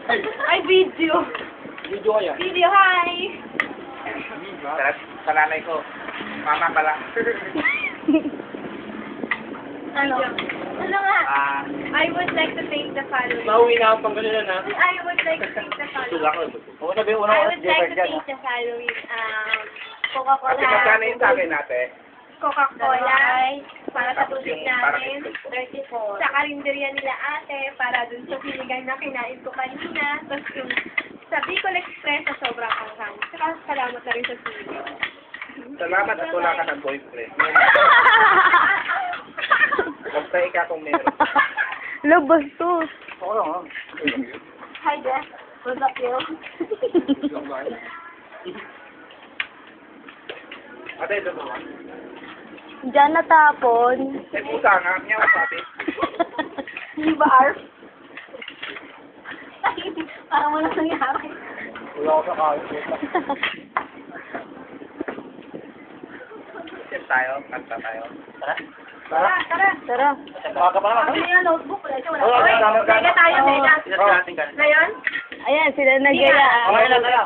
Ay, video. Video kaya. Video, hi! Sa nanay ko. Mama pala. Ano? Ano nga? Ah, I would like to thank the following. nauwi na ako pang ganun na. I would like to thank the following. Oo, sabi mo I would like to thank the following. Coca-Cola. Ate, magkano yung sa akin, ate? Coca-Cola. Para sa tubig Parang namin. ito. 34. Sa karinderya nila ate. Para dun sa sinigang na kinain ko kanina. Tapos yung sa Bicol Express na sobrang anghang. Saka salamat na rin sa sinigang. Salamat at wala ka ng boyfriend. Basta ikaw kung meron. Labastos. Oo lang, ha? Hi, Jeff. What's up, you? Ate, ito ba? Diyan natapon. Eh, pusa nga. Niya sabi. Hindi ba, Arf? Parang walang nangyari. Wala ko sa kayo. Sip tayo. Kanta tayo. Tara. Tara, tara. Tara. Baka pa naman. Ano yung notebook? Wala siya, wala. Oo, Oy, tama, tama. mega tayo, mega. Oo. Ngayon? Ayan, sila nagaya. Okay lang, tara.